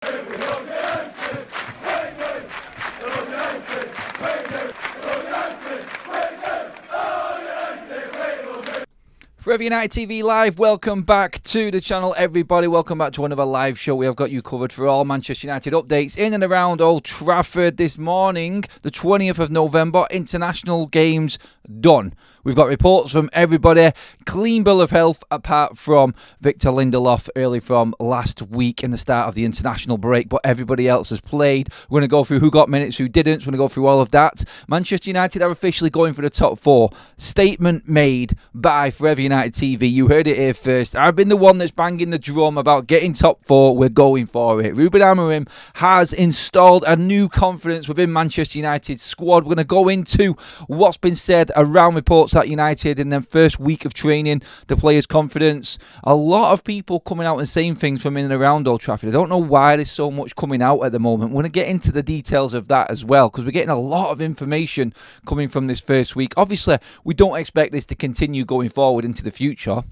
Forever United TV Live, welcome back to the channel, everybody. Welcome back to another live show. We have got you covered for all Manchester United updates in and around Old Trafford this morning, the 20th of November. International games done. We've got reports from everybody. Clean bill of health apart from Victor Lindelof early from last week in the start of the international break, but everybody else has played. We're going to go through who got minutes, who didn't. We're going to go through all of that. Manchester United are officially going for the top four. Statement made by Forever United TV. You heard it here first. I've been the one that's banging the drum about getting top four. We're going for it. Ruben Amorim has installed a new confidence within Manchester United's squad. We're going to go into what's been said around reports at United in their first week of training, the players' confidence. A lot of people coming out and saying things from in and around Old Trafford. I don't know why there's so much coming out at the moment. We're going to get into the details of that as well, because we're getting a lot of information coming from this first week. Obviously, we don't expect this to continue going forward into the future.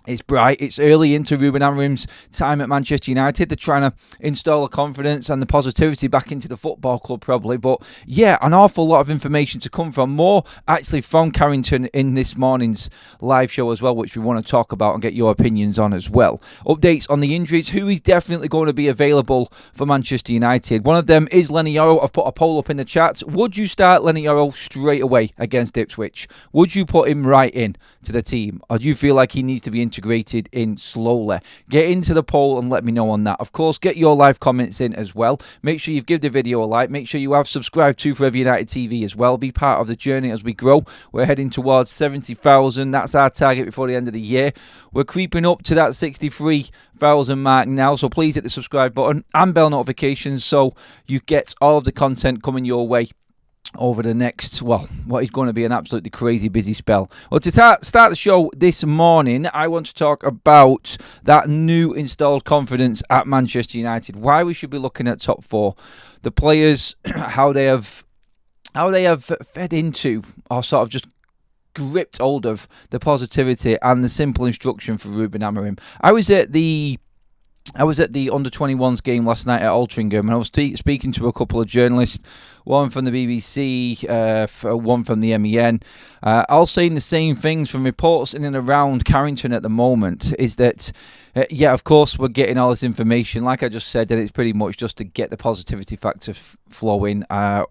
It's bright. It's early into Ruben Amorim's time at Manchester United. They're trying to install the confidence and the positivity back into the football club probably. But yeah, an awful lot of information to come from. More actually from Carrington in this morning's live show as well, which we want to talk about and get your opinions on as well. Updates on the injuries. Who is definitely going to be available for Manchester United? One of them is Lenny Yoro. I've put a poll up in the chat. Would you start Lenny Yoro straight away against Ipswich? Would you put him right in to the team? Or do you feel like he needs to be integrated in slowly? Get into the poll and let me know on that. Of course, get your live comments in as well. Make sure you've given the video a like. Make sure you have subscribed to Forever United TV as well. Be part of the journey as we grow. We're heading towards 70,000. That's our target before the end of the year. We're creeping up to that 63,000 mark now, so please hit the subscribe button and bell notifications so you get all of the content coming your way over the next, well, what is going to be an absolutely crazy busy spell. Well, to start the show this morning, I want to talk about that new installed confidence at Manchester United. Why we should be looking at top four. The players, how they have fed into or sort of just gripped hold of the positivity and the simple instruction for Ruben Amorim. I was at the under-21s game last night at Altrincham, and I was speaking to a couple of journalists, one from the BBC, one from the MEN, all saying the same things from reports in and around Carrington at the moment, is that, yeah, of course, we're getting all this information, like I just said, that it's pretty much just to get the positivity factor flowing.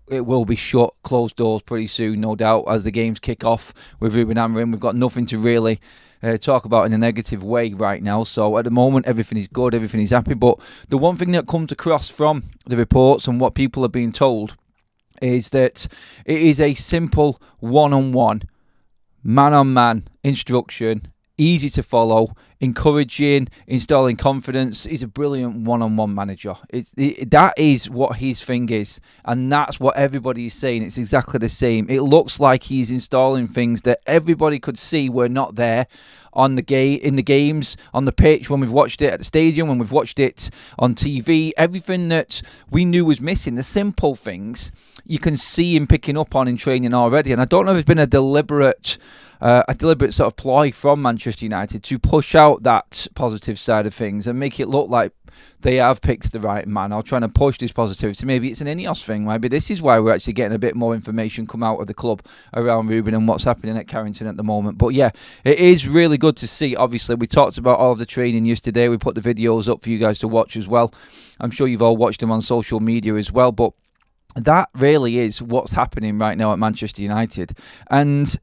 It will be shut, closed doors pretty soon, no doubt, as the games kick off with Ruben Amorim. We've got nothing to really talk about in a negative way right now. So at the moment, everything is good, everything is happy. But the one thing that comes across from the reports and what people are being told is that it is a simple one-on-one, man-on-man instruction, easy to follow, encouraging, installing confidence. He's a brilliant one-on-one manager. That is what his thing is, and that's what everybody is saying. It's exactly the same. It looks like he's installing things that everybody could see were not there on in the games, on the pitch, when we've watched it at the stadium, when we've watched it on TV. Everything that we knew was missing, the simple things, you can see him picking up on in training already. And I don't know if it's been a deliberate sort of ploy from Manchester United to push out that positive side of things and make it look like they have picked the right man, or trying to push this positivity. Maybe it's an Ineos thing. Maybe this is why we're actually getting a bit more information come out of the club around Ruben and what's happening at Carrington at the moment. But yeah, it is really good to see. Obviously, we talked about all of the training yesterday. We put the videos up for you guys to watch as well. I'm sure you've all watched them on social media as well. But that really is what's happening right now at Manchester United. And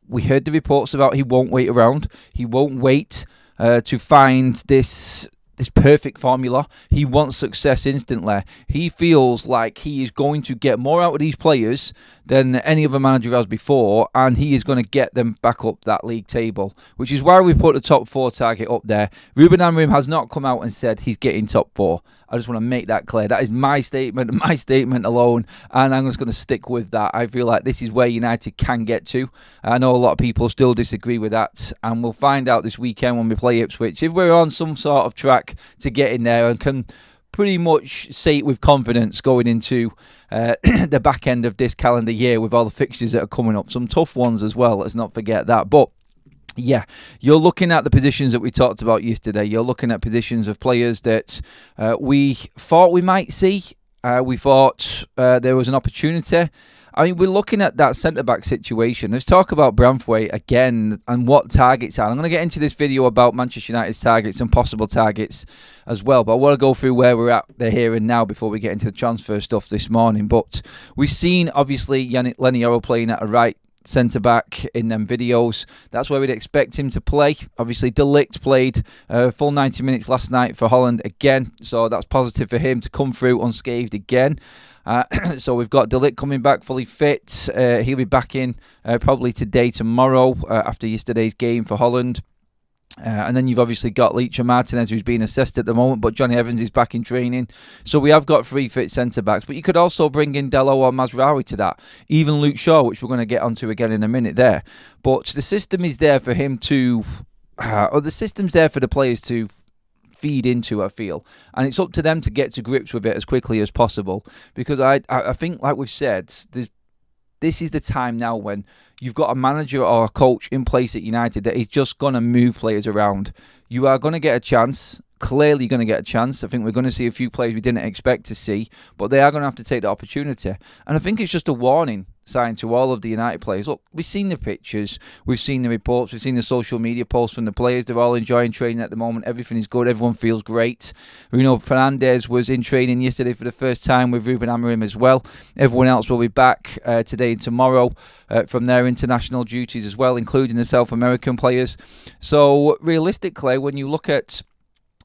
we heard the reports about he won't wait around. He won't wait to find this perfect formula. He wants success instantly. He feels like he is going to get more out of these players than any other manager has before, and he is going to get them back up that league table, which is why we put the top four target up there. Ruben Amorim has not come out and said he's getting top four. I just want to make that clear. That is my statement alone, and I'm just going to stick with that. I feel like this is where United can get to. I know a lot of people still disagree with that, and we'll find out this weekend when we play Ipswich if we're on some sort of track to get in there and can pretty much say it with confidence going into the back end of this calendar year with all the fixtures that are coming up. Some tough ones as well, let's not forget that. But Yeah, you're looking at the positions that we talked about yesterday. You're looking at positions of players that we thought we might see. We thought there was an opportunity. I mean, we're looking at that centre-back situation. Let's talk about Branthwaite again and what targets are. I'm going to get into this video about Manchester United's targets and possible targets as well, but I want to go through where we're at there here and now before we get into the transfer stuff this morning. But we've seen, obviously, Yannick Lenioro playing at a right centre-back in them videos. That's where we'd expect him to play. Obviously, De Ligt played full 90 minutes last night for Holland again, so that's positive for him to come through unscathed again. So we've got De Ligt coming back fully fit. He'll be back in probably today, tomorrow, after yesterday's game for Holland. And then you've obviously got Licha Martinez, who's being assessed at the moment, but Johnny Evans is back in training. So we have got 3 fit centre-backs. But you could also bring in Dello or Mazraoui to that. Even Luke Shaw, which we're going to get onto again in a minute there. But the system is there for him to... or the system's there for the players to feed into, I feel. And it's up to them to get to grips with it as quickly as possible. Because I think, like we've said, this is the time now when you've got a manager or a coach in place at United that is just going to move players around. You are going to get a chance. Clearly going to get a chance. I think we're going to see a few players we didn't expect to see, but they are going to have to take the opportunity. And I think it's just a warning sign to all of the United players. Look, we've seen the pictures, we've seen the reports, we've seen the social media posts from the players. They're all enjoying training at the moment. Everything is good. Everyone feels great. Bruno Fernandes was in training yesterday for the first time with Ruben Amorim as well. Everyone else will be back today and tomorrow from their international duties as well, including the South American players. So realistically, when you look at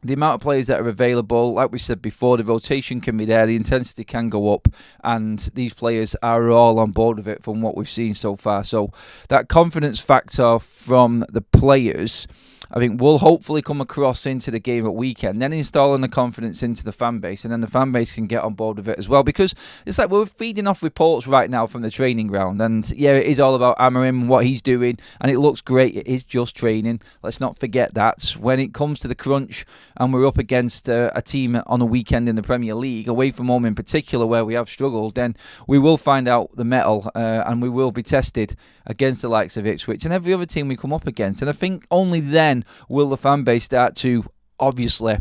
the amount of players that are available, like we said before, the rotation can be there, the intensity can go up, and these players are all on board with it from what we've seen so far. So that confidence factor from the players, I think, will hopefully come across into the game at weekend, then installing the confidence into the fan base, and then the fan base can get on board with it as well, because it's like we're feeding off reports right now from the training ground, and yeah, it is all about Amorim and what he's doing, and it looks great. It is just training. Let's not forget that. When it comes to the crunch and we're up against a team on a weekend in the Premier League, away from home in particular, where we have struggled, then we will find out the mettle, and we will be tested against the likes of Ipswich and every other team we come up against. And I think only then will the fan base start to obviously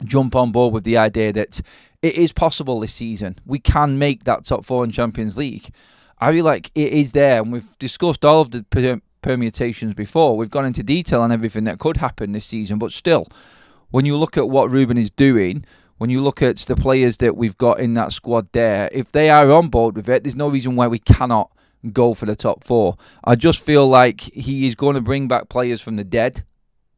jump on board with the idea that it is possible this season. We can make that top 4 in Champions League. I feel like it is there, and we've discussed all of the permutations before. We've gone into detail on everything that could happen this season, but still, when you look at what Ruben is doing, when you look at the players that we've got in that squad there, if they are on board with it, there's no reason why we cannot go for the top 4. I just feel like he is going to bring back players from the dead,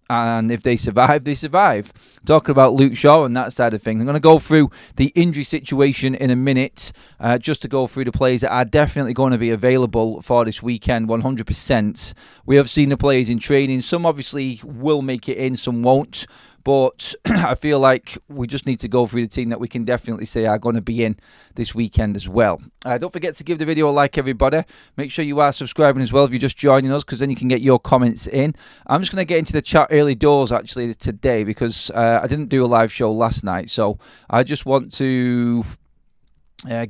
and if they survive, they survive. Talking about Luke Shaw and that side of things, I'm going to go through the injury situation in a minute, just to go through the players that are definitely going to be available for this weekend, 100%. We have seen the players in training. Some obviously will make it in, some won't. But I feel like we just need to go through the team that we can definitely say are going to be in this weekend as well. Don't forget to give the video a like, everybody. Make sure you are subscribing as well if you're just joining us, because then you can get your comments in. I'm just going to get into the chat early doors actually today, because I didn't do a live show last night. So I just want to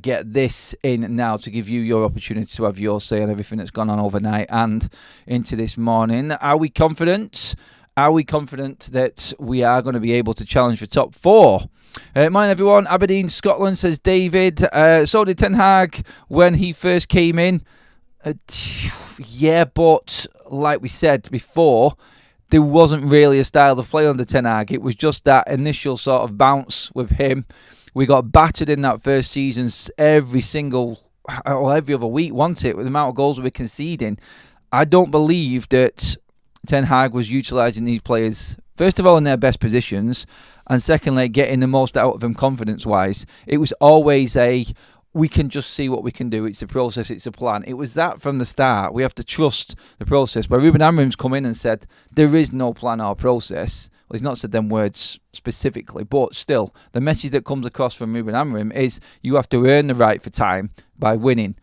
get this in now to give you your opportunity to have your say on everything that's gone on overnight and into this morning. Are we confident? Are we confident that we are going to be able to challenge for top 4? Morning, everyone. Aberdeen, Scotland, says David. So did Ten Hag when he first came in. Yeah, but like we said before, there wasn't really a style of play under Ten Hag. It was just that initial sort of bounce with him. We got battered in that first season every other week, wasn't it, with the amount of goals we were conceding. I don't believe that Ten Hag was utilising these players, first of all, in their best positions, and secondly, getting the most out of them confidence-wise. It was always we can just see what we can do. It's a process, it's a plan. It was that from the start. We have to trust the process. But Ruben Amorim's come in and said, there is no plan or process. Well, he's not said them words specifically, but still, the message that comes across from Ruben Amorim is you have to earn the right for time by winning.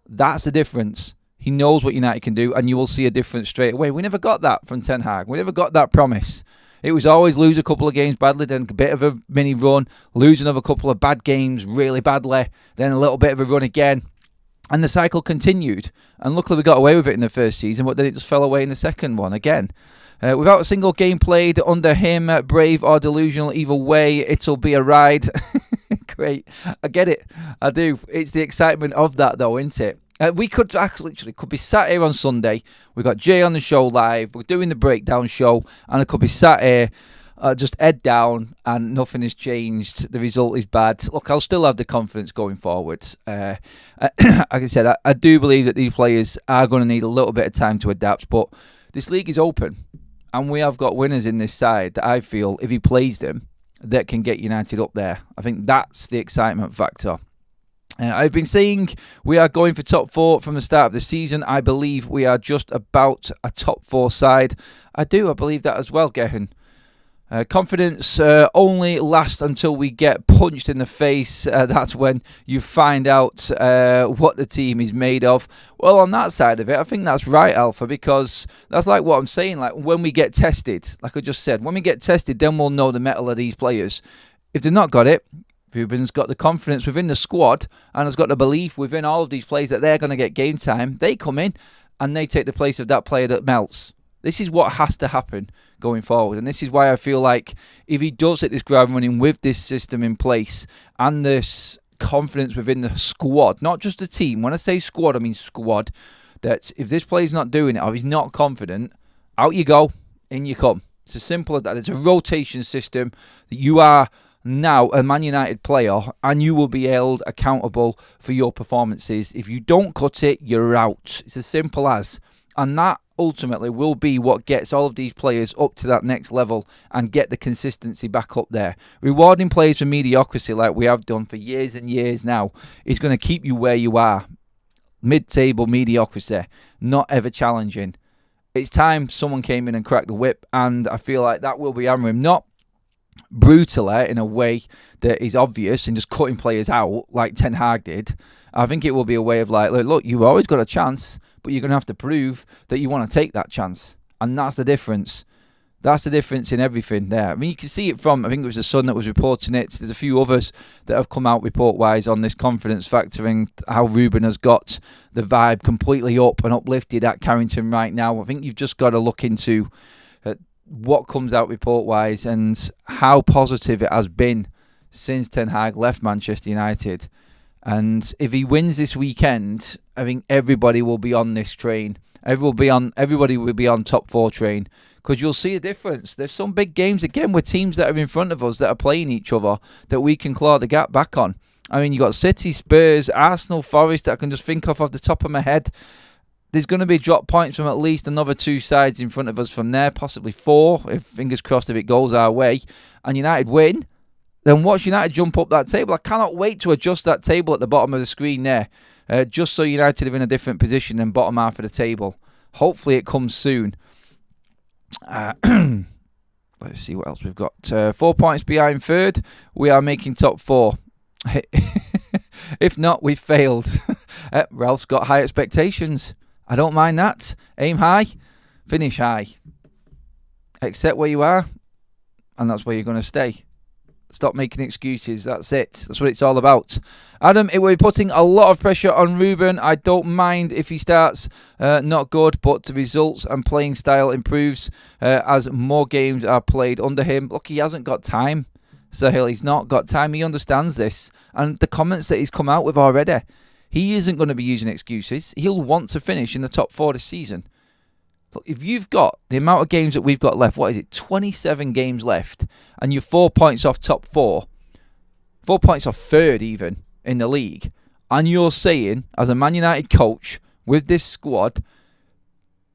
That's the difference. He knows what United can do, and you will see a difference straight away. We never got that from Ten Hag. We never got that promise. It was always lose a couple of games badly, then a bit of a mini run, lose another couple of bad games really badly, then a little bit of a run again. And the cycle continued. And luckily we got away with it in the first season, but then it just fell away in the second one again. Without a single game played under him, brave or delusional, either way, it'll be a ride. Great. I get it. I do. It's the excitement of that, though, isn't it? We could actually could be sat here on Sunday. We've got Jay on the show live. We're doing the breakdown show. And I could be sat here just head down and nothing has changed. The result is bad. Look, I'll still have the confidence going forward. Like I said, I do believe that these players are going to need a little bit of time to adapt. But this league is open. And we have got winners in this side that I feel, if he plays them, that can get United up there. I think that's the excitement factor. I've been saying we are going for top 4 from the start of the season. I believe we are just about a top 4 side. I believe that as well, Gehan. Confidence only lasts until we get punched in the face. That's when you find out what the team is made of. Well, on that side of it, I think that's right, Alpha, because that's like what I'm saying. Like when we get tested, like I just said, when we get tested, then we'll know the mettle of these players. If they've not got it, Ruben's got the confidence within the squad and has got the belief within all of these players that they're going to get game time. They come in and they take the place of that player that melts. This is what has to happen going forward. And this is why I feel like if he does hit this ground running with this system in place and this confidence within the squad, not just the team. When I say squad, I mean squad. That if this player's not doing it or he's not confident, out you go, in you come. It's as simple as that. It's a rotation system that you are now a Man United player and you will be held accountable for your performances. If you don't cut it, you're out. It's as simple as. And that ultimately will be what gets all of these players up to that next level and get the consistency back up there. Rewarding players for mediocrity like we have done for years and years now is going to keep you where you are. Mid-table mediocrity, not ever challenging. It's time someone came in and cracked the whip, and I feel like that will be Amorim. Not brutally in a way that is obvious and just cutting players out like Ten Hag did. I think it will be a way of like, look, you've always got a chance, but you're going to have to prove that you want to take that chance. And that's the difference. That's the difference in everything there. I mean, you can see it from, I think it was the Sun that was reporting it. There's a few others that have come out report-wise on this confidence factor and how Ruben has got the vibe completely up and uplifted at Carrington right now. I think you've just got to look into what comes out report-wise and how positive it has been since Ten Hag left Manchester United. And if he wins this weekend, I think everybody will be on this train. Everybody will be on top 4 train, because you'll see a difference. There's some big games again with teams that are in front of us that are playing each other that we can claw the gap back on. I mean, you got City, Spurs, Arsenal, Forest that I can just think of off the top of my head. There's going to be drop points from at least another 2 sides in front of us from there, possibly 4, if fingers crossed if it goes our way, and United win. Then watch United jump up that table. I cannot wait to adjust that table at the bottom of the screen there, just so United are in a different position than bottom half of the table. Hopefully it comes soon. Let's see what else we've got. 4 points behind third. We are making top 4. If not, we've failed. Ralph's got high expectations. I don't mind that. Aim high, finish high. Accept where you are, and that's where you're going to stay. Stop making excuses. That's it. That's what it's all about. Adam, it will be putting a lot of pressure on Ruben. I don't mind if he starts not good, but the results and playing style improves as more games are played under him. Look, he hasn't got time, Sahil. He's not got time. He understands this. And the comments that he's come out with already, he isn't going to be using excuses. He'll want to finish in the top 4 this season. Look, if you've got the amount of games that we've got left, what is it, 27 games left, and you're 4 points off top 4, 4 points off third even in the league, and you're saying, as a Man United coach, with this squad,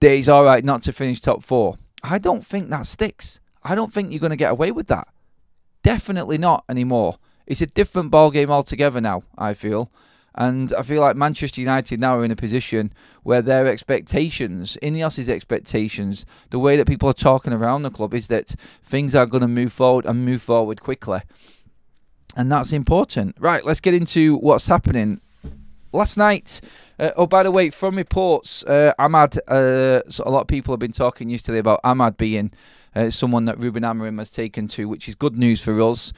that it's all right not to finish top 4. I don't think that sticks. I don't think you're going to get away with that. Definitely not anymore. It's a different ballgame altogether now, I feel. And I feel like Manchester United now are in a position where their expectations, Ineos's expectations, the way that people are talking around the club is that things are going to move forward and move forward quickly. And that's important. Right, let's get into what's happening. Last night, by the way, from reports, Ahmad, so a lot of people have been talking yesterday about Ahmad being someone that Ruben Amorim has taken to, which is good news for us.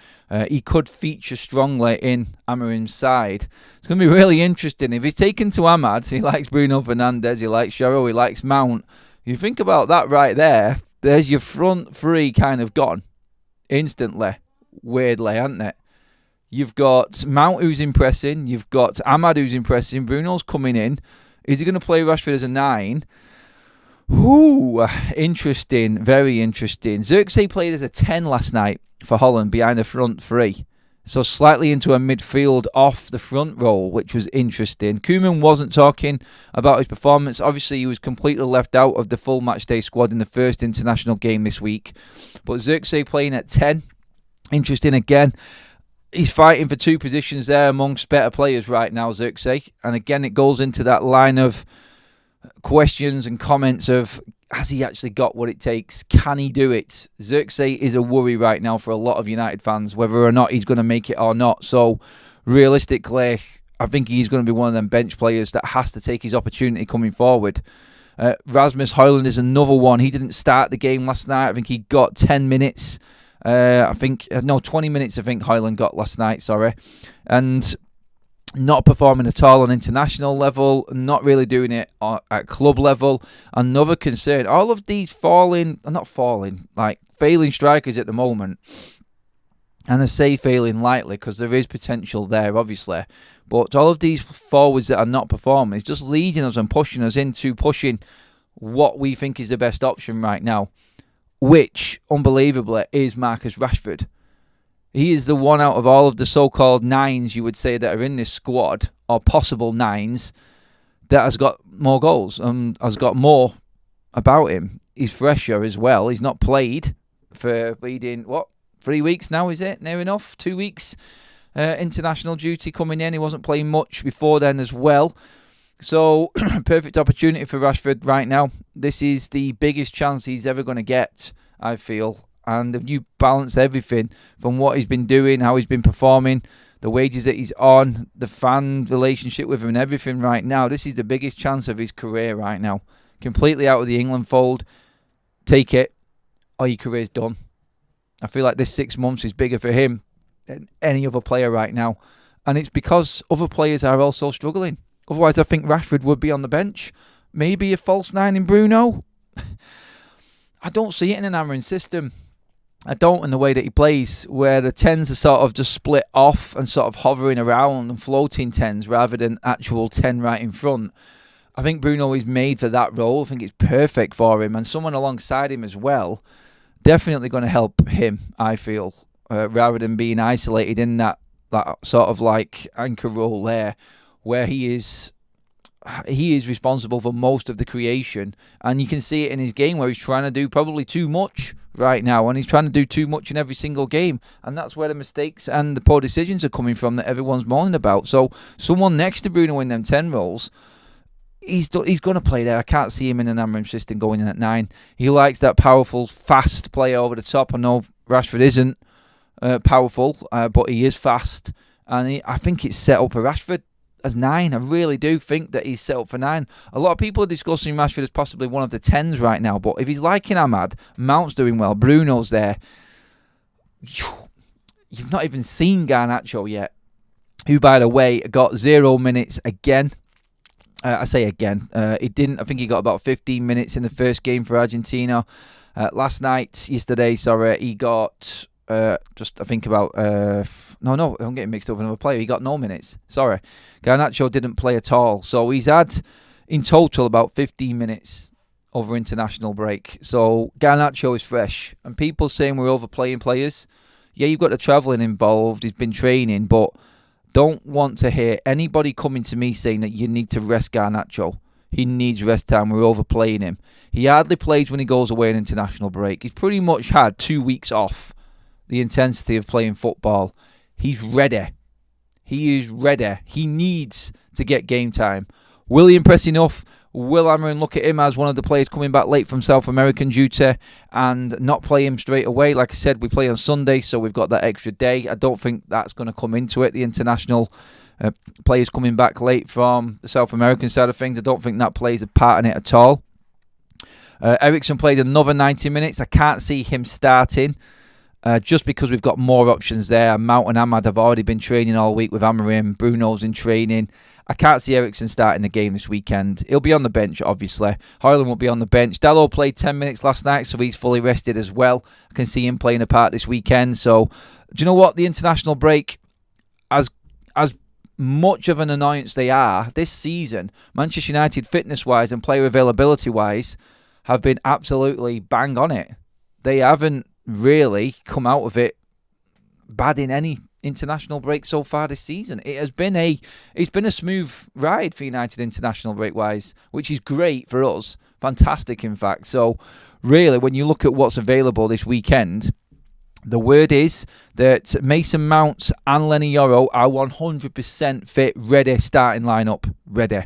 He could feature strongly in Amorim's side. It's going to be really interesting. If he's taken to Ahmad, he likes Bruno Fernandes, he likes Charo, he likes Mount. You think about that right there, there's your front three kind of gone instantly, weirdly, hasn't it? You've got Mount who's impressing, you've got Ahmad who's impressing, Bruno's coming in. Is he going to play Rashford as a 9? Ooh, interesting, very interesting. Xerxes played as a 10 last night for Holland behind the front three. So slightly into a midfield off the front role, which was interesting. Koeman wasn't talking about his performance. Obviously, he was completely left out of the full matchday squad in the first international game this week. But Xerxes playing at 10, interesting again. He's fighting for 2 positions there amongst better players right now, Xerxes. And again, it goes into that line of questions and comments of, has he actually got what it takes? Can he do it? Xerxes is a worry right now for a lot of United fans, whether or not he's going to make it or not. So, realistically, I think he's going to be one of them bench players that has to take his opportunity coming forward. Rasmus Højlund is another one. He didn't start the game last night. I think he got 10 minutes. 20 minutes I think Højlund got last night, and not performing at all on international level, not really doing it at club level. Another concern, all of these failing strikers at the moment, and I say failing lightly because there is potential there obviously, but all of these forwards that are not performing is just leading us and pushing us into pushing what we think is the best option right now, which, unbelievably, is Marcus Rashford. He is the one out of all of the so-called 9s, you would say, that are in this squad, or possible 9s, that has got more goals and has got more about him. He's fresher as well. He's not played for leading, 3 weeks now, is it? Near enough? 2 weeks international duty coming in. He wasn't playing much before then as well. So, perfect opportunity for Rashford right now. This is the biggest chance he's ever going to get, I feel. And if you balance everything from what he's been doing, how he's been performing, the wages that he's on, the fan relationship with him and everything right now, this is the biggest chance of his career right now. Completely out of the England fold. Take it, or your career's done. I feel like this 6 months is bigger for him than any other player right now. And it's because other players are also struggling. Otherwise, I think Rashford would be on the bench. Maybe a false 9 in Bruno. I don't see it in an Amorim system. I don't in the way that he plays, where the 10s are sort of just split off and sort of hovering around and floating 10s rather than actual 10 right in front. I think Bruno is made for that role. I think it's perfect for him. And someone alongside him as well, definitely going to help him, I feel, rather than being isolated in that sort of like anchor role there, where he is responsible for most of the creation, and you can see it in his game where he's trying to do probably too much right now, and he's trying to do too much in every single game, and that's where the mistakes and the poor decisions are coming from that everyone's moaning about. So someone next to Bruno in them 10 roles, he's going to play there. I can't see him in an Amorim system going in at 9. He likes that powerful, fast player over the top. I know Rashford isn't powerful, but he is fast, and I think it's set up for Rashford as 9. I really do think that he's set up for 9. A lot of people are discussing Rashford as possibly one of the 10s right now, but if he's liking Ahmad, Mount's doing well, Bruno's there. You've not even seen Garnacho yet, who, by the way, got 0 minutes again. I say again. He didn't. I think he got about 15 minutes in the first game for Argentina. Yesterday, he got... I'm getting mixed up with another player. He got no minutes. Garnacho didn't play at all. So he's had, in total, about 15 minutes over international break. So Garnacho is fresh. And people saying we're overplaying players. Yeah, you've got the travelling involved. He's been training. But don't want to hear anybody coming to me saying that you need to rest Garnacho. He needs rest time. We're overplaying him. He hardly plays when he goes away on international break. He's pretty much had 2 weeks off the intensity of playing football. He's ready. He is ready. He needs to get game time. Will he impress enough? Will Amorim look at him as one of the players coming back late from South American duty and not play him straight away? Like I said, we play on Sunday, so we've got that extra day. I don't think that's going to come into it. The international players coming back late from the South American side of things, I don't think that plays a part in it at all. Ericsson played another 90 minutes. I can't see him starting just because we've got more options there. Mount and Ahmad have already been training all week with Amorim. Bruno's in training. I can't see Ericsson starting the game this weekend. He'll be on the bench, obviously. Højlund will be on the bench. Dalot played 10 minutes last night, so he's fully rested as well. I can see him playing a part this weekend. So, do you know what? The international break, as much of an annoyance they are, this season, Manchester United fitness-wise and player availability-wise have been absolutely bang on it. They haven't really come out of it bad in any international break so far this season. It's been a smooth ride for United international break wise, which is great for us. Fantastic, in fact. So really, when you look at what's available this weekend, the word is that Mason Mount and Lenny Yoro are 100% fit, ready, starting lineup, ready.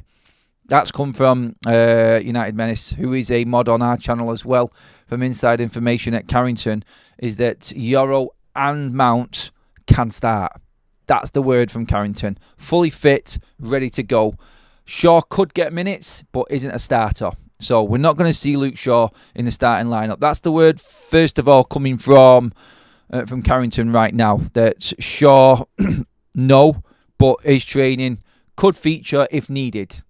That's come from United Menace, who is a mod on our channel as well, from inside information at Carrington, is that Yoro and Mount can start. That's the word from Carrington. Fully fit, ready to go. Shaw could get minutes, but isn't a starter. So we're not going to see Luke Shaw in the starting lineup. That's the word, first of all, coming from Carrington right now. That Shaw, no, but his training could feature if needed.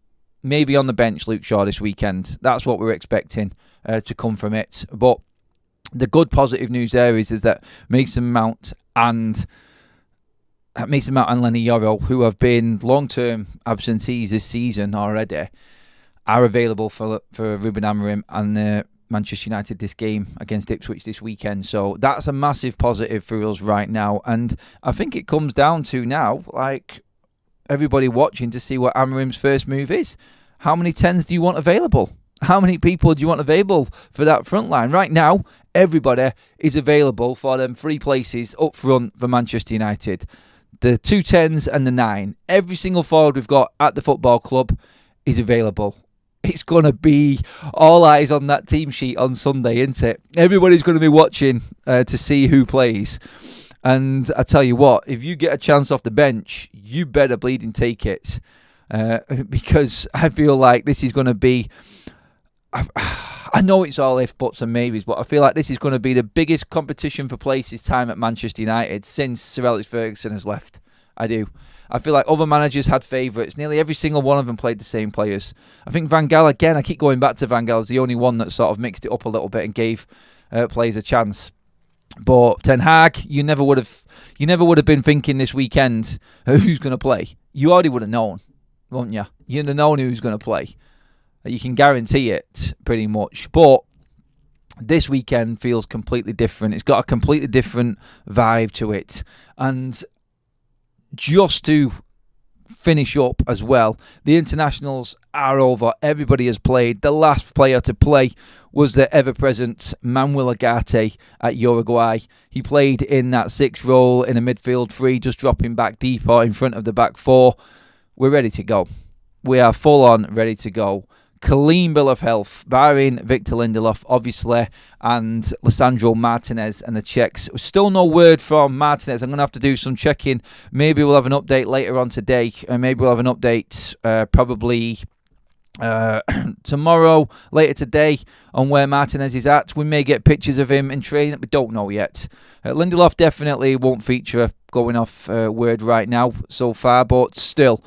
Maybe on the bench, Luke Shaw, this weekend. That's what we're expecting to come from it. But the good positive news there is that Mason Mount and Lenny Yoro, who have been long-term absentees this season already, are available for Ruben Amorim and Manchester United this game against Ipswich this weekend. So that's a massive positive for us right now. And I think it comes down to now, like, everybody watching to see what Amorim's first move is. How many 10s do you want available? How many people do you want available for that front line? Right now, everybody is available for them 3 places up front for Manchester United. The 2 10s and the 9. Every single forward we've got at the football club is available. It's going to be all eyes on that team sheet on Sunday, isn't it? Everybody's going to be watching to see who plays. And I tell you what, if you get a chance off the bench, you better bleeding take it. Because I feel like this is going to be... I know it's all if, buts and maybes, but I feel like this is going to be the biggest competition for places time at Manchester United since Sir Alex Ferguson has left. I do. I feel like other managers had favourites. Nearly every single one of them played the same players. I think Van Gaal, again, I keep going back to Van Gaal, is the only one that sort of mixed it up a little bit and gave players a chance. But Ten Hag, you never would have been thinking this weekend who's going to play. You already would have known, won't you? You'd have known who's going to play. You can guarantee it pretty much. But this weekend feels completely different. It's got a completely different vibe to it. And just to finish up as well, the internationals are over. Everybody has played. The last player to play was the ever-present Manuel Ugarte at Uruguay. He played in that 6th role in a midfield 3, just dropping back deeper in front of the back 4. We're ready to go. We are full on ready to go. Clean bill of health, barring Victor Lindelof, obviously, and Lisandro Martinez and the Czechs. Still no word from Martinez. I'm going to have to do some checking. Maybe we'll have an update later on today. Maybe we'll have an update probably tomorrow, later today, on where Martinez is at. We may get pictures of him in training. We don't know yet. Lindelof definitely won't feature, going off word right now so far, but still,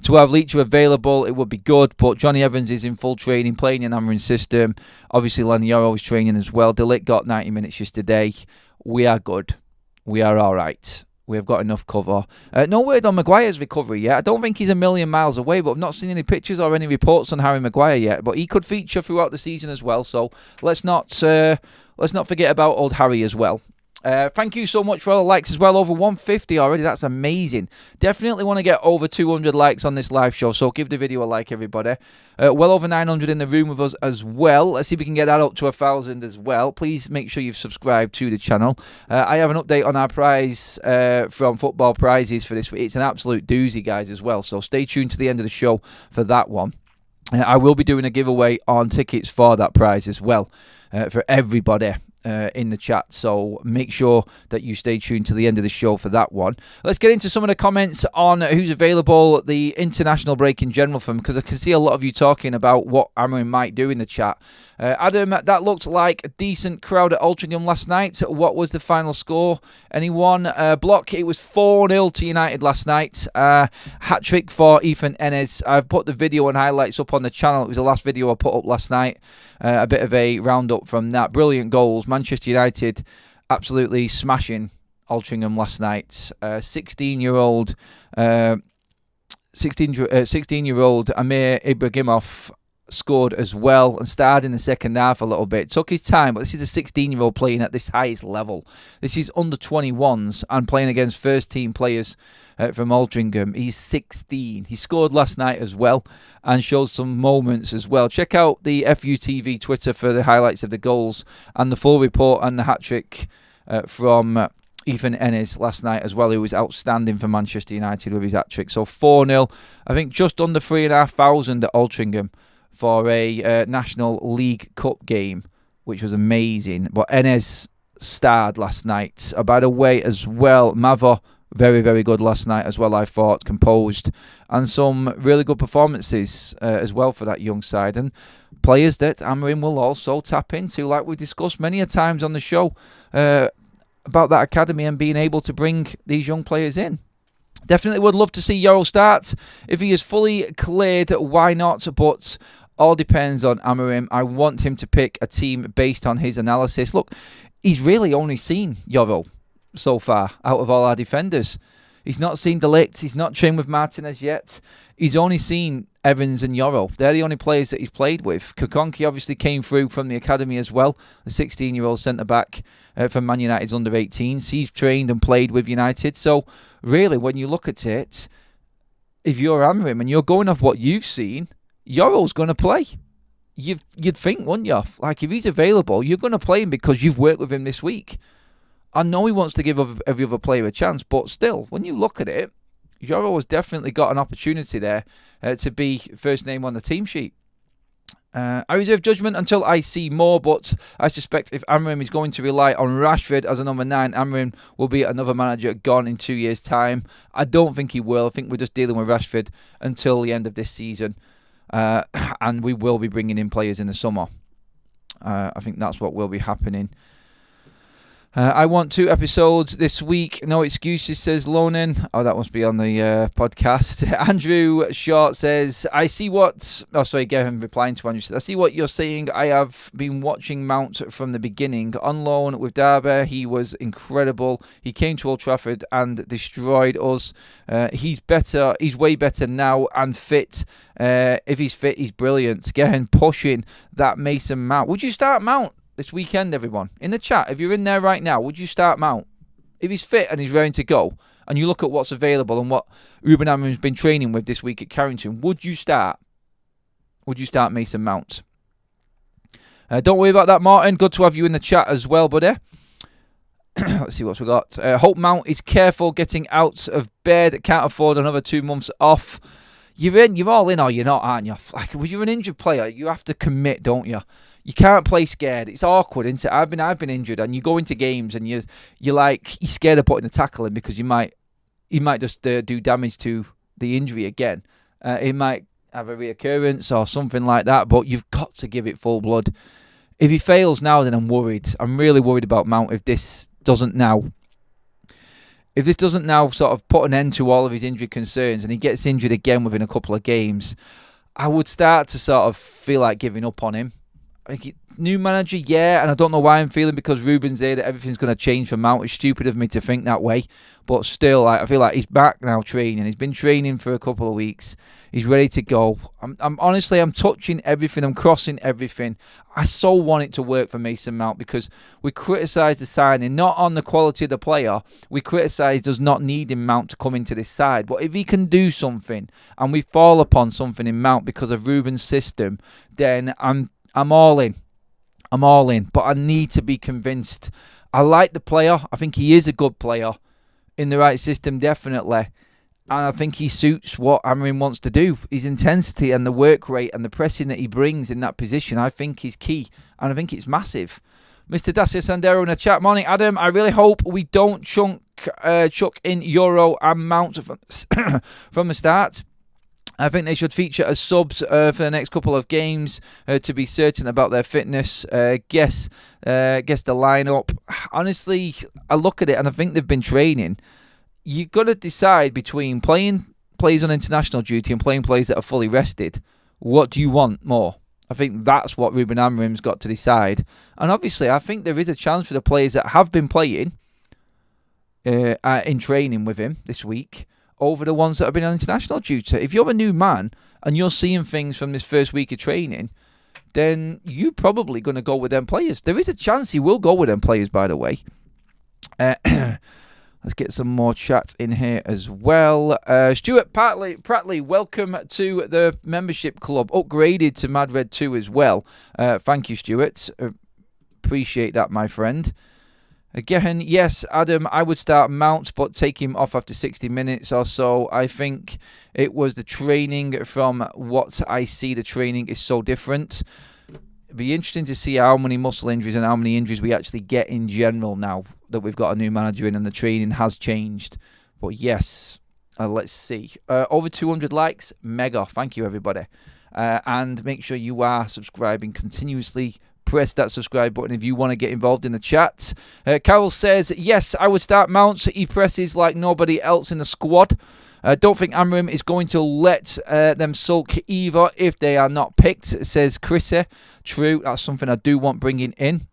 to have Leacher available, it would be good. But Johnny Evans is in full training, playing in Amorim's system. Obviously, Lenny Yoro is training as well. De Ligt got 90 minutes yesterday. We are good. We are all right. We have got enough cover. No word on Maguire's recovery yet. I don't think he's a million miles away, but I've not seen any pictures or any reports on Harry Maguire yet. But he could feature throughout the season as well. So let's not forget about old Harry as well. Thank you so much for all the likes as well. Over 150 already. That's amazing. Definitely want to get over 200 likes on this live show, so give the video a like, everybody. Well over 900 in the room with us as well. Let's see if we can get that up to 1,000 as well. Please make sure you've subscribed to the channel. I have an update on our prize from Football Prizes for this week. It's an absolute doozy, guys, as well, so stay tuned to the end of the show for that one. I will be doing a giveaway on tickets for that prize as well for everybody in the chat, so make sure that you stay tuned to the end of the show for that one. Let's get into some of the comments on who's available, the international break in general, from because I can see a lot of you talking about what Amorim might do in the chat. Adam, that looked like a decent crowd at Altrincham last night. What was the final score? Anyone? Block, it was 4-0 to United last night. Hat-trick for Ethan Ennis. I've put the video and highlights up on the channel. It was the last video I put up last night. A bit of a roundup from that. Brilliant goals. Manchester United absolutely smashing Altrincham last night. 16-year-old Amir Ibrahimov scored as well and started in the second half a little bit. Took his time, but this is a 16-year-old playing at this highest level. This is under 21s and playing against first-team players from Altrincham. He's 16. He scored last night as well and showed some moments as well. Check out the FUTV Twitter for the highlights of the goals and the full report and the hat-trick from Ethan Ennis last night as well, who was outstanding for Manchester United with his hat-trick. So 4-0, I think just under 3,500 at Altrincham for a National League Cup game, which was amazing. But Ennis starred last night. By the way, as well, Mavo, very, very good last night as well, I thought, composed. And some really good performances as well for that young side. And players that Amorim will also tap into, like we discussed many a times on the show, about that academy and being able to bring these young players in. Definitely would love to see Yoro start. If he is fully cleared, why not? But all depends on Amorim. I want him to pick a team based on his analysis. Look, he's really only seen Yoro so far out of all our defenders. He's not seen De Ligt. He's not trained with Martinez yet. He's only seen Evans and Yoro. They're the only players that he's played with. Kokonki obviously came through from the academy as well, a 16-year-old centre-back from Man United's under-18s. He's trained and played with United. So, really, when you look at it, if you're Amorim and you're going off what you've seen, Yoro's going to play. You'd think, wouldn't you? Like, if he's available, you're going to play him because you've worked with him this week. I know he wants to give every other player a chance, but still, when you look at it, Yoro has definitely got an opportunity there to be first name on the team sheet. I reserve judgment until I see more, but I suspect if Amorim is going to rely on Rashford as a number 9, Amorim will be another manager gone in 2 years' time. I don't think he will. I think we're just dealing with Rashford until the end of this season, and we will be bringing in players in the summer. I think that's what will be happening. I want 2 episodes this week. No excuses, says Lonan. Oh, that must be on the podcast. Andrew Short says, I see what... Oh, sorry, Gavin replying to Andrew. I see what you're saying. I have been watching Mount from the beginning. On loan with Derby, he was incredible. He came to Old Trafford and destroyed us. He's better. He's way better now and fit. If he's fit, he's brilliant. Gavin pushing that Mason Mount. Would you start Mount this weekend, everyone? In the chat, if you're in there right now, would you start Mount? If he's fit and he's ready to go, and you look at what's available and what Ruben Amorim's been training with this week at Carrington, would you start? Would you start Mason Mount? Don't worry about that, Martin. Good to have you in the chat as well, buddy. Let's see what we got. Hope Mount is careful getting out of bed. Can't afford another 2 months off. You're all in or you're not, aren't you? Like, when you're an injured player, you have to commit, don't you? You can't play scared. It's awkward, isn't it? I've been injured, and you go into games and you're scared of putting a tackle in because you might just do damage to the injury again. It might have a reoccurrence or something like that, but you've got to give it full blood. If he fails now, then I'm worried. I'm really worried about Mount if this doesn't now sort of put an end to all of his injury concerns and he gets injured again within a couple of games. I would start to sort of feel like giving up on him. New manager, yeah, and I don't know why I'm feeling because Ruben's there that everything's going to change for Mount. It's stupid of me to think that way, but still, I feel like he's back now training. He's been training for a couple of weeks. He's ready to go. I'm honestly, I'm touching everything. I'm crossing everything. I so want it to work for Mason Mount because we criticise the signing, not on the quality of the player. We criticise does not needing Mount to come into this side. But if he can do something and we fall upon something in Mount because of Ruben's system, then I'm all in. I'm all in. But I need to be convinced. I like the player. I think he is a good player. In the right system, definitely. And I think he suits what Amorim wants to do. His intensity and the work rate and the pressing that he brings in that position, I think is key. And I think it's massive. Mr. Dacia Sandero in the chat. Morning, Adam. I really hope we don't chuck in Euro and Mount from the start. I think they should feature as subs for the next couple of games to be certain about their fitness. Guess the lineup. Honestly, I look at it and I think they've been training. You've got to decide between playing players on international duty and playing players that are fully rested. What do you want more? I think that's what Ruben Amorim's got to decide. And obviously, I think there is a chance for the players that have been playing in training with him this week over the ones that have been on international duty. If you're a new man and you're seeing things from this first week of training, then you're probably going to go with them players. There is a chance he will go with them players, by the way. Let's get some more chat in here as well. Stuart Pratley, welcome to the membership club. Upgraded to Mad Red 2 as well. Thank you, Stuart. Appreciate that, my friend. Again, yes, Adam, I would start Mount, but take him off after 60 minutes or so. I think it was the training. From what I see, the training is so different. It'd be interesting to see how many muscle injuries and how many injuries we actually get in general now that we've got a new manager in and the training has changed. But yes, let's see. Over 200 likes, mega. Thank you, everybody. And make sure you are subscribing continuously. Press that subscribe button if you want to get involved in the chat. Carol says, yes, I would start Mount. He presses like nobody else in the squad. Don't think Amorim is going to let them sulk either if they are not picked, says Chrissy. True, that's something I do want bringing in.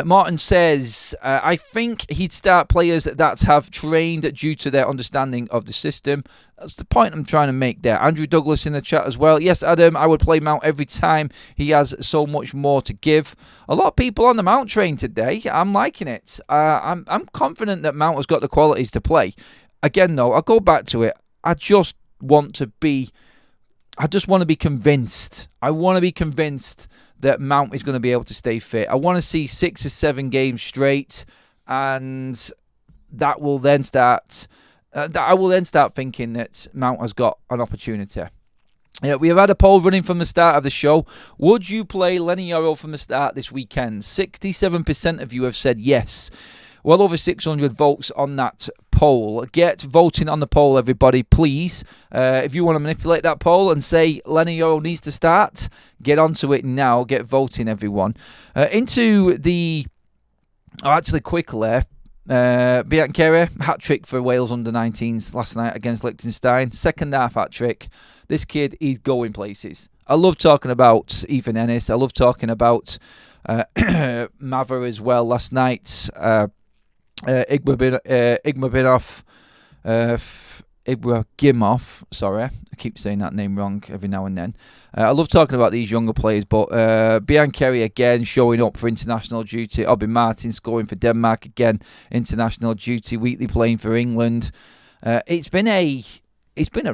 Martin says, I think he'd start players that have trained due to their understanding of the system. That's the point I'm trying to make there. Andrew Douglas in the chat as well. Yes, Adam, I would play Mount every time. He has so much more to give. A lot of people on the Mount train today. I'm liking it. I'm confident that Mount has got the qualities to play. Again, though, I'll go back to it. I just want to be convinced. I want to be convinced that Mount is going to be able to stay fit. I want to see 6 or 7 games straight, and that will then start. I will then start thinking that Mount has got an opportunity. We have had a poll running from the start of the show. Would you play Lenny Yoro from the start this weekend? 67% of you have said yes. Well over 600 votes on that poll. Get voting on the poll, everybody, please. If you want to manipulate that poll and say Lenny Yoro needs to start, get onto it now. Get voting, everyone. Quickly, Biancheri, hat-trick for Wales under-19s last night against Liechtenstein. Second half hat-trick. This kid, he's going places. I love talking about Ethan Ennis. I love talking about Mather as well last night. Ibrahimov, sorry, I keep saying that name wrong every now and then. I love talking about these younger players, but Biancheri again showing up for international duty. Obi Martin scoring for Denmark again, international duty. Wheatley playing for England. It's been a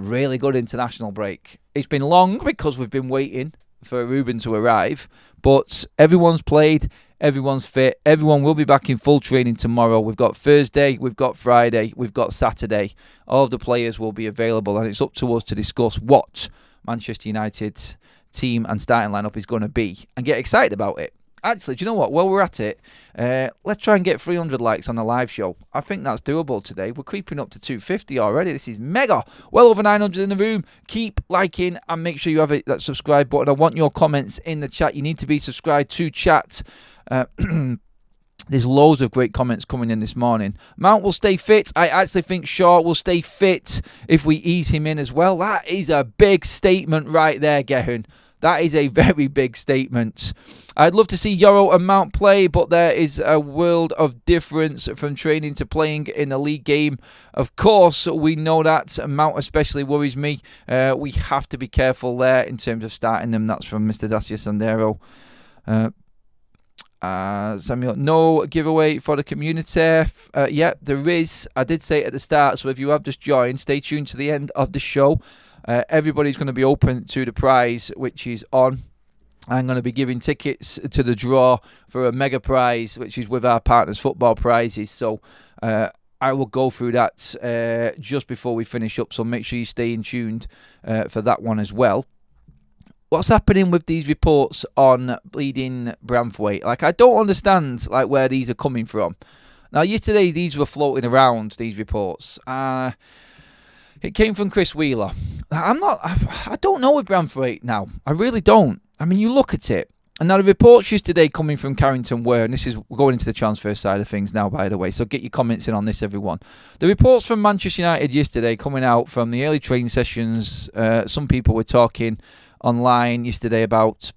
really good international break. It's been long because we've been waiting for Ruben to arrive, but everyone's played. Everyone's fit. Everyone will be back in full training tomorrow. We've got Thursday, we've got Friday, we've got Saturday. All of the players will be available, and it's up to us to discuss what Manchester United's team and starting lineup is going to be and get excited about it. Actually, do you know what? While we're at it, let's try and get 300 likes on the live show. I think that's doable today. We're creeping up to 250 already. This is mega. Well over 900 in the room. Keep liking and make sure you have that subscribe button. I want your comments in the chat. You need to be subscribed to chat. There's loads of great comments coming in this morning. Mount will stay fit. I actually think Shaw will stay fit if we ease him in as well. That is a big statement right there, Gehun. That is a very big statement. I'd love to see Yoro and Mount play, but there is a world of difference from training to playing in the league game. Of course, we know that. Mount especially worries me. We have to be careful there in terms of starting them. That's from Mr. Dacia Sandero. Samuel, no giveaway for the community. Yeah, there is. I did say it at the start, so if you have just joined, stay tuned to the end of the show. Everybody's going to be open to the prize, which is on. I'm going to be giving tickets to the draw for a mega prize, which is with our partners football prizes. So I will go through that just before we finish up. So make sure you stay in tuned for that one as well. What's happening with these reports on bleeding Branthwaite? Like, I don't understand where these are coming from. Now, yesterday these were floating around, these reports. It came from Chris Wheeler. I don't know with Branthwaite now. I really don't. I mean, you look at it. And now the reports yesterday coming from Carrington were, and this is going into the transfer side of things now, by the way, so get your comments in on this, everyone. The reports from Manchester United yesterday coming out from the early training sessions, some people were talking online yesterday about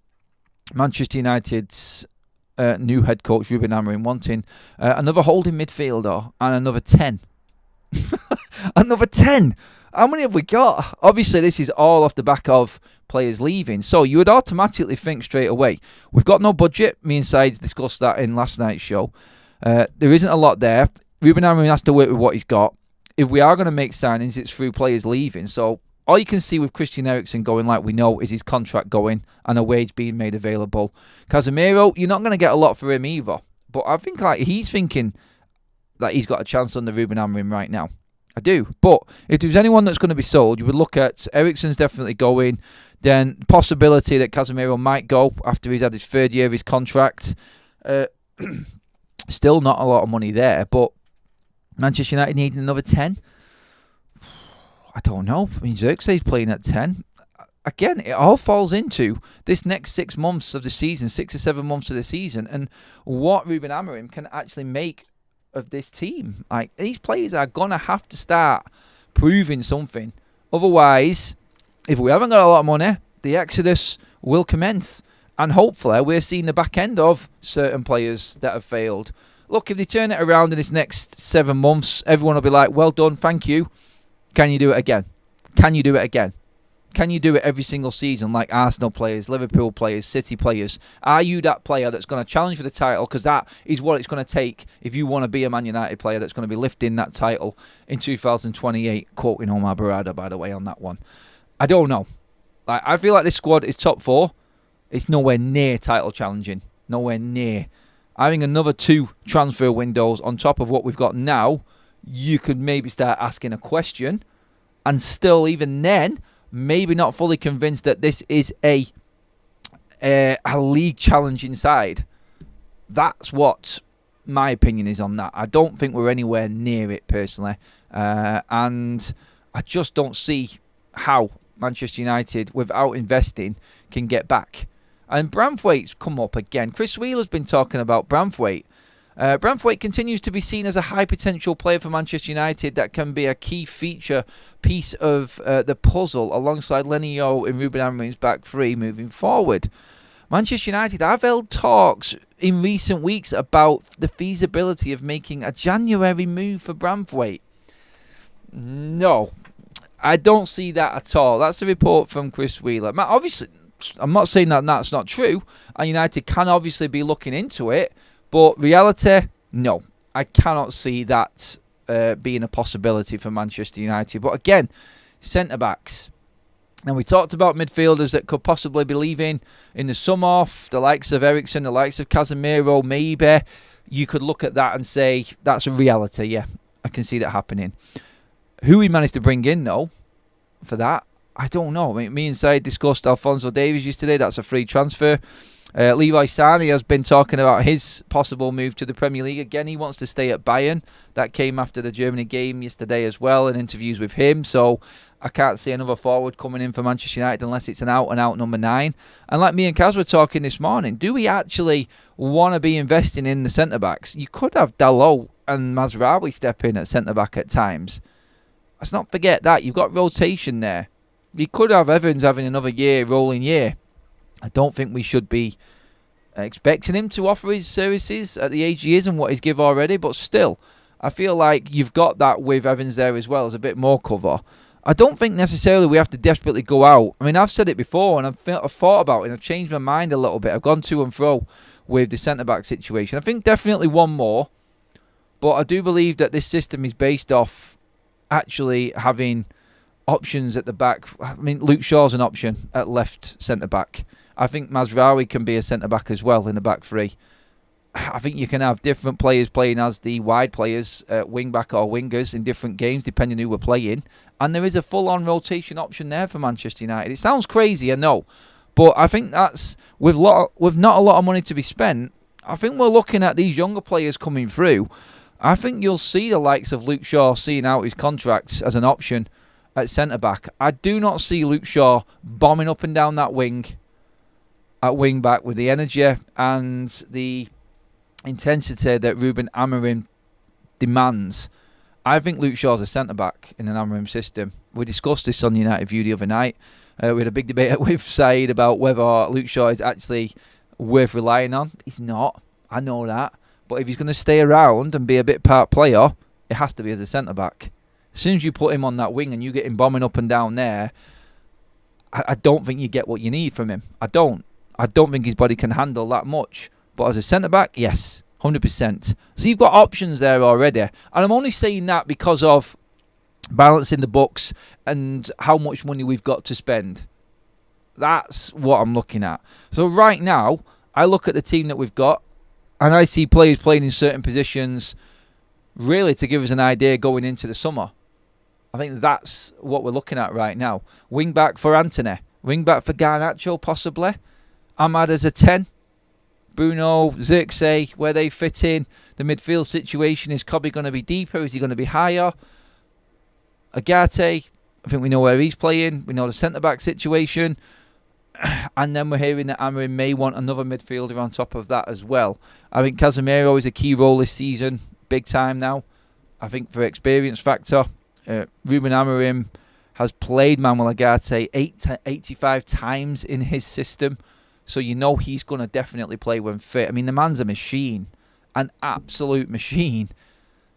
Manchester United's new head coach, Ruben Amorim, wanting another holding midfielder and another 10. Another 10! How many have we got? Obviously, this is all off the back of players leaving. So you would automatically think straight away, we've got no budget. Me and Sides discussed that in last night's show. There isn't a lot there. Ruben Amorim has to work with what he's got. If we are going to make signings, it's through players leaving. So all you can see with Christian Eriksen going, like we know, is his contract going and a wage being made available. Casemiro, you're not going to get a lot for him either. But I think like he's thinking that he's got a chance under Ruben Amorim right now. I do. But if there's anyone that's going to be sold, you would look at Eriksen's definitely going. Then possibility that Casemiro might go after he's had his third year of his contract. Still not a lot of money there. But Manchester United needing another 10. I don't know. I mean, Xerxes playing at 10. Again, it all falls into this next 6 months of the season, 6 or 7 months of the season, and what Ruben Amorim can actually make of this team. Like, these players are gonna have to start proving something. Otherwise, if we haven't got a lot of money, the exodus will commence, and hopefully we're seeing the back end of certain players that have failed. Look, if they turn it around in this next 7 months, everyone will be like, well done, thank you. Can you do it again? Can you do it again? Can you do it every single season like Arsenal players, Liverpool players, City players? Are you that player that's going to challenge for the title? Because that is what it's going to take if you want to be a Man United player that's going to be lifting that title in 2028. Quoting Omar Barada, by the way, on that one. I don't know. Like, I feel like this squad is top 4. It's nowhere near title challenging. Nowhere near. Having another 2 transfer windows on top of what we've got now, you could maybe start asking a question. And still, even then, maybe not fully convinced that this is a league challenging side. That's what my opinion is on that. I don't think we're anywhere near it personally, and I just don't see how Manchester United, without investing, can get back. And Branthwaite's come up again. Chris Wheeler's been talking about Branthwaite. Branthwaite continues to be seen as a high potential player for Manchester United that can be a key feature piece of the puzzle alongside Lenny Yeo in Ruben Amorim's back three moving forward. Manchester United have held talks in recent weeks about the feasibility of making a January move for Branthwaite. No, I don't see that at all. That's a report from Chris Wheeler. Obviously, I'm not saying that that's not true, and United can obviously be looking into it. But reality, no. I cannot see that being a possibility for Manchester United. But again, centre-backs. And we talked about midfielders that could possibly be leaving in the summer, the likes of Eriksen, the likes of Casemiro, maybe. You could look at that and say, that's a reality, yeah. I can see that happening. Who we managed to bring in, though, for that, I don't know. I mean, me and Said discussed Alphonso Davies yesterday. That's a free transfer. Leroy Sané has been talking about his possible move to the Premier League. Again, he wants to stay at Bayern. That came after the Germany game yesterday as well, and interviews with him. So I can't see another forward coming in for Manchester United unless it's an out-and-out number 9. And like me and Kaz were talking this morning, do we actually want to be investing in the centre-backs? You could have Dalot and Mazraoui step in at centre-back at times. Let's not forget that. You've got rotation there. You could have Evans having another year, rolling year. I don't think we should be expecting him to offer his services at the age he is and what he's give already. But still, I feel like you've got that with Evans there as well as a bit more cover. I don't think necessarily we have to desperately go out. I mean, I've said it before and I've thought about it and I've changed my mind a little bit. I've gone to and fro with the centre-back situation. I think definitely one more. But I do believe that this system is based off actually having options at the back. I mean, Luke Shaw's an option at left centre-back. I think Mazraoui can be a centre-back as well in the back three. I think you can have different players playing as the wide players, wing-back or wingers in different games, depending who we're playing. And there is a full-on rotation option there for Manchester United. It sounds crazy, I know. But I think that's, with not a lot of money to be spent, I think we're looking at these younger players coming through. I think you'll see the likes of Luke Shaw seeing out his contracts as an option at centre-back. I do not see Luke Shaw bombing up and down that wing at wing-back with the energy and the intensity that Ruben Amorim demands. I think Luke Shaw's a centre-back in an Amorim system. We discussed this on United View the other night. We had a big debate with Said about whether Luke Shaw is actually worth relying on. He's not. I know that. But if he's going to stay around and be a bit part player, it has to be as a centre-back. As soon as you put him on that wing and you get him bombing up and down there, I don't think you get what you need from him. I don't think his body can handle that much. But as a centre-back, yes, 100%. So you've got options there already. And I'm only saying that because of balancing the books and how much money we've got to spend. That's what I'm looking at. So right now, I look at the team that we've got, and I see players playing in certain positions really to give us an idea going into the summer. I think that's what we're looking at right now. Wing back for Anthony. Wing back for Garnacho, possibly. Ahmad as a 10. Bruno, Xerxes, where they fit in. The midfield situation is Kobe going to be deeper? Is he going to be higher? Agate, I think we know where he's playing. We know the centre-back situation. And then we're hearing that Amorim may want another midfielder on top of that as well. I think Casemiro is a key role this season. Big time now. I think for experience factor. Ruben Amorim has played Manuel Agate 85 times in his system. So you know he's going to definitely play when fit. I mean, the man's a machine. An absolute machine.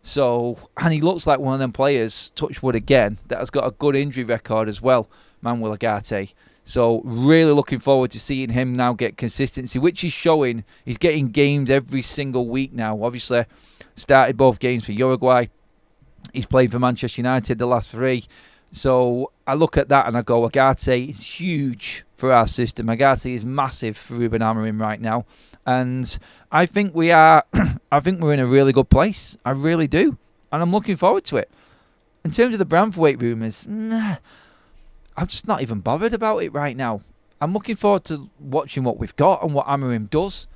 So, and he looks like one of them players, touch wood again, that has got a good injury record as well, Manuel Agate. So, really looking forward to seeing him now get consistency, which he's showing. He's getting games every single week now. Obviously, started both games for Uruguay. He's played for Manchester United the last 3. So, I look at that and I go, Agate is huge for our system. Agate is massive for Ruben Amorim right now. And I think we are, I think we're in a really good place. I really do. And I'm looking forward to it. In terms of the Branthwaite rumours, I'm just not even bothered about it right now. I'm looking forward to watching what we've got and what Amorim does.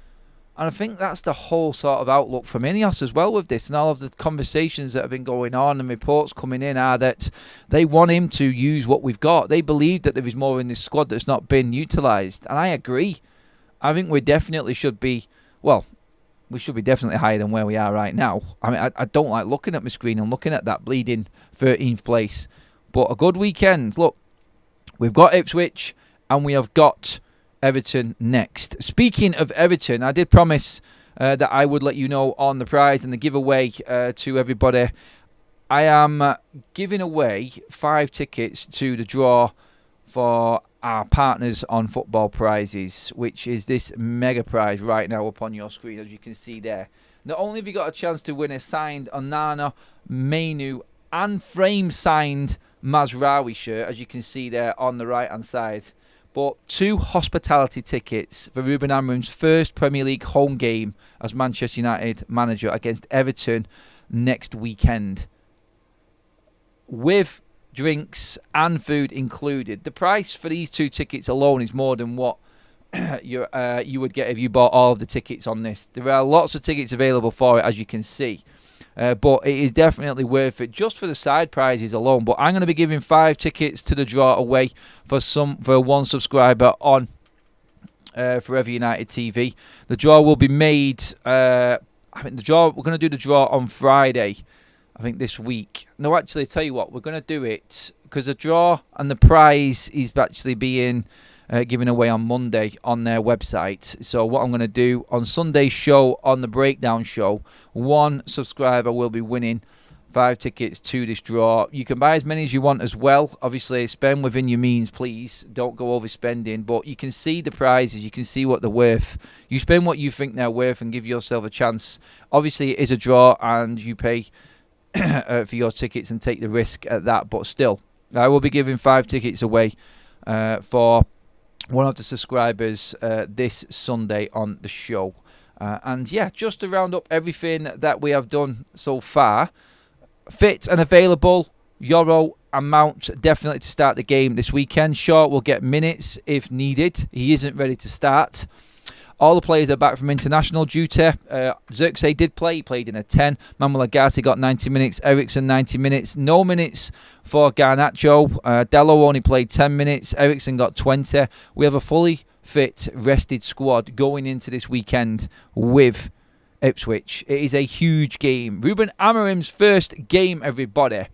And I think that's the whole sort of outlook from Ineos as well with this. And all of the conversations that have been going on and reports coming in are that they want him to use what we've got. They believe that there is more in this squad that's not been utilised. And I agree. I think we definitely should be, well, we should be definitely higher than where we are right now. I mean, I don't like looking at my screen and looking at that bleeding 13th place. But a good weekend. Look, we've got Ipswich and we have got Everton next. Speaking of Everton, I did promise that I would let you know on the prize and the giveaway to everybody. I am giving away 5 tickets to the draw for our partners on Football Prizes, which is this mega prize right now up on your screen, as you can see there. Not only have you got a chance to win a signed Onana, Mainu and frame signed Mazraoui shirt, as you can see there on the right hand side, but 2 hospitality tickets for Ruben Amorim's first Premier League home game as Manchester United manager against Everton next weekend, with drinks and food included. The price for these 2 tickets alone is more than what you would get if you bought all of the tickets on this. There are lots of tickets available for it, as you can see. But it is definitely worth it just for the side prizes alone. But I'm going to be giving 5 tickets to the draw away for one subscriber on Forever United TV. The draw will be made. I think we're going to do the draw on Friday. I think this week. No, actually, tell you what, we're going to do it because the draw and the prize is actually being given away on Monday on their website. So what I'm going to do on Sunday's show, on the breakdown show, 1 subscriber will be winning 5 tickets to this draw. You can buy as many as you want as well. Obviously, spend within your means, please. Don't go overspending. But you can see the prizes. You can see what they're worth. You spend what you think they're worth and give yourself a chance. Obviously, it is a draw and you pay for your tickets and take the risk at that. But still, I will be giving 5 tickets away for one of the subscribers this Sunday on the show. And yeah, just to round up everything that we have done so far, fit and available, Euro and Mount definitely to start the game this weekend. Shaw will get minutes if needed. He isn't ready to start. All the players are back from international duty. Xerxes did play. He played in a 10. Manuel Agassi got 90 minutes. Ericsson 90 minutes. No minutes for Garnacho. Dello only played 10 minutes. Ericsson got 20. We have a fully fit, rested squad going into this weekend with Ipswich. It is a huge game. Ruben Amorim's first game, everybody.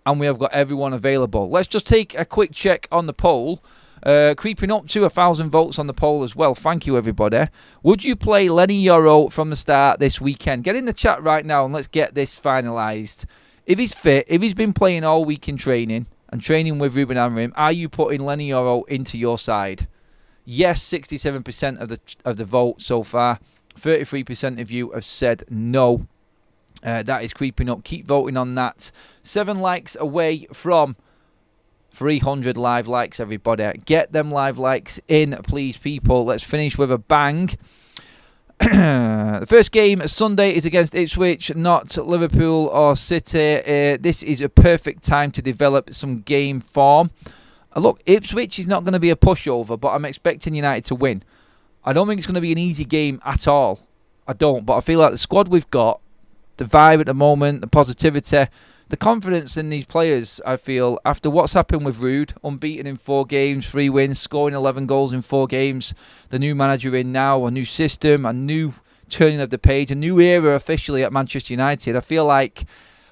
And we have got everyone available. Let's just take a quick check on the poll. Creeping up to 1,000 votes on the poll as well. Thank you, everybody. Would you play Lenny Yoro from the start this weekend? Get in the chat right now and let's get this finalised. If he's fit, if he's been playing all week in training and training with Ruben Amorim, are you putting Lenny Yoro into your side? Yes, 67% of the vote so far. 33% of you have said no. That is creeping up. Keep voting on that. 7 likes away from 300 live likes, everybody. Get them live likes in, please, people. Let's finish with a bang. The first game Sunday is against Ipswich, not Liverpool or City. This is a perfect time to develop some game form. Look, Ipswich is not going to be a pushover, but I'm expecting United to win. I don't think it's going to be an easy game at all. I don't, but I feel like the squad we've got, the vibe at the moment, the positivity, the confidence in these players, I feel, after what's happened with Rude, unbeaten in 4 games, 3 wins, scoring 11 goals in 4 games, the new manager in now, a new system, a new turning of the page, a new era officially at Manchester United. I feel like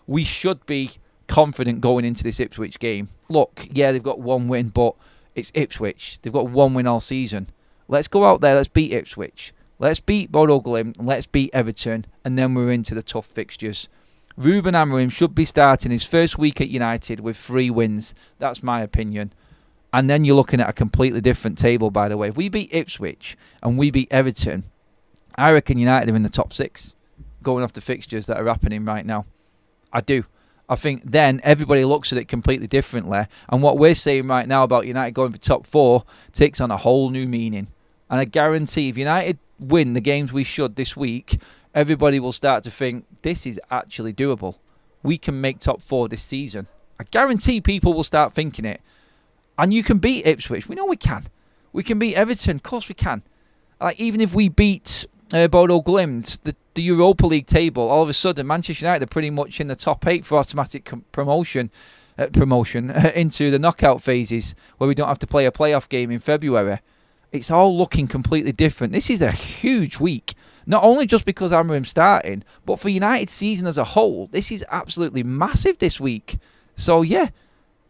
we should be confident going into this Ipswich game. Look, yeah, they've got 1 win, but it's Ipswich. They've got 1 win all season. Let's go out there, let's beat Ipswich. Let's beat Bodo Glimt, let's beat Everton, and then we're into the tough fixtures. Ruben Amorim should be starting his first week at United with 3 wins. That's my opinion. And then you're looking at a completely different table, by the way. If we beat Ipswich and we beat Everton, I reckon United are in the top 6, going off the fixtures that are happening right now. I do. I think then everybody looks at it completely differently. And what we're saying right now about United going for top 4 takes on a whole new meaning. And I guarantee if United win the games we should this week, everybody will start to think, this is actually doable. We can make top 4 this season. I guarantee people will start thinking it. And you can beat Ipswich. We know we can. We can beat Everton. Of course we can. Like, even if we beat Bodo Glimt, the Europa League table, all of a sudden Manchester United are pretty much in the top 8 for automatic promotion into the knockout phases where we don't have to play a playoff game in February. It's all looking completely different. This is a huge week. Not only just because Amorim's starting, but for United's season as a whole, this is absolutely massive this week. So, yeah,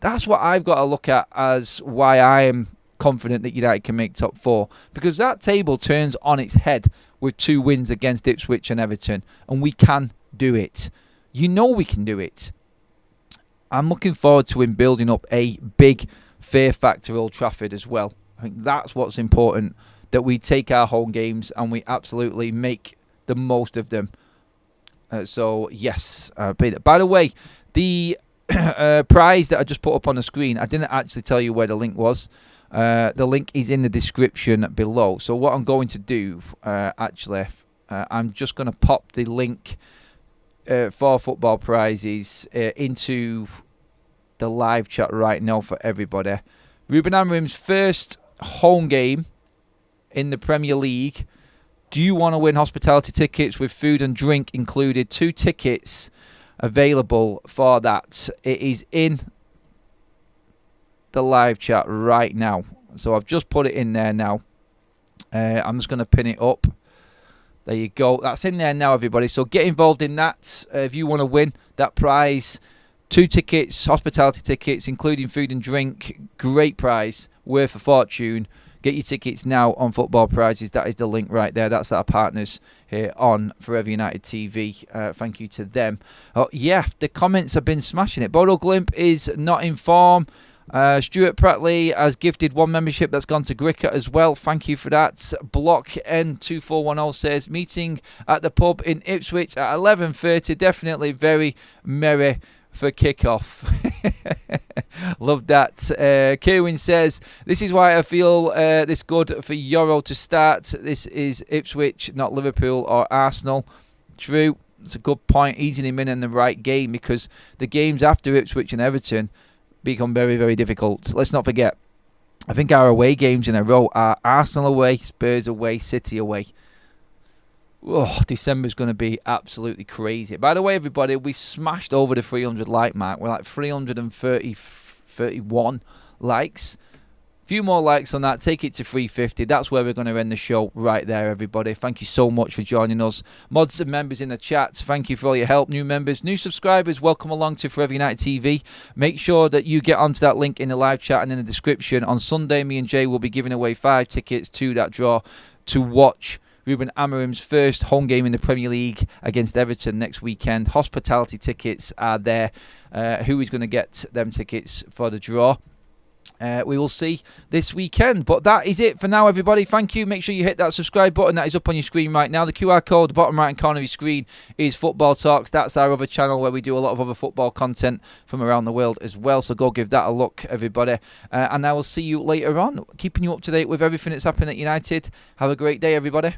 that's what I've got to look at as why I am confident that United can make top 4. Because that table turns on its head with 2 wins against Ipswich and Everton. And we can do it. You know we can do it. I'm looking forward to him building up a big fear factor Old Trafford as well. I think that's what's important, that we take our home games and we absolutely make the most of them. So, yes. By the way, the prize that I just put up on the screen, I didn't actually tell you where the link was. The link is in the description below. So what I'm going to do, I'm just going to pop the link for football prizes into the live chat right now for everybody. Ruben Amorim's first home game in the Premier League. Do you want to win hospitality tickets with food and drink included? 2 tickets available for that. It is in the live chat right now. So I've just put it in there now. I'm just going to pin it up. There you go. That's in there now, everybody. So get involved in that if you want to win that prize. 2 tickets, hospitality tickets, including food and drink. Great prize, worth a fortune. Get your tickets now on Football Prizes. That is the link right there. That's our partners here on Forever United TV. Thank you to them. Oh, yeah, the comments have been smashing it. Bodo Glimt is not in form. Stuart Prattley has gifted 1 membership that's gone to Gricker as well. Thank you for that. Block N2410 says, meeting at the pub in Ipswich at 11:30. Definitely very merry for kickoff. Love that. Kerwin says, this is why I feel this good for Euro to start. This is Ipswich, not Liverpool or Arsenal. True. It's a good point. Easing him in the right game, because the games after Ipswich and Everton become very, very difficult. Let's not forget, I think our away games in a row are Arsenal away, Spurs away, City away. Oh, December's going to be absolutely crazy. By the way, everybody, we smashed over the 300 like mark. We're like 331 likes. Few more likes on that, take it to 350. That's where we're going to end the show right there, everybody. Thank you so much for joining us. Mods and members in the chat, thank you for all your help. New members, new subscribers, welcome along to Forever United TV. Make sure that you get onto that link in the live chat and in the description. On Sunday, me and Jay will be giving away 5 tickets to that draw to watch Ruben Amorim's first home game in the Premier League against Everton next weekend. Hospitality tickets are there. Who is going to get them tickets for the draw? We will see this weekend. But that is it for now, everybody. Thank you. Make sure you hit that subscribe button that is up on your screen right now. The QR code, the bottom right corner of your screen, is Football Talks. That's our other channel where we do a lot of other football content from around the world as well. So go give that a look, everybody. And I will see you later on, keeping you up to date with everything that's happening at United. Have a great day, everybody.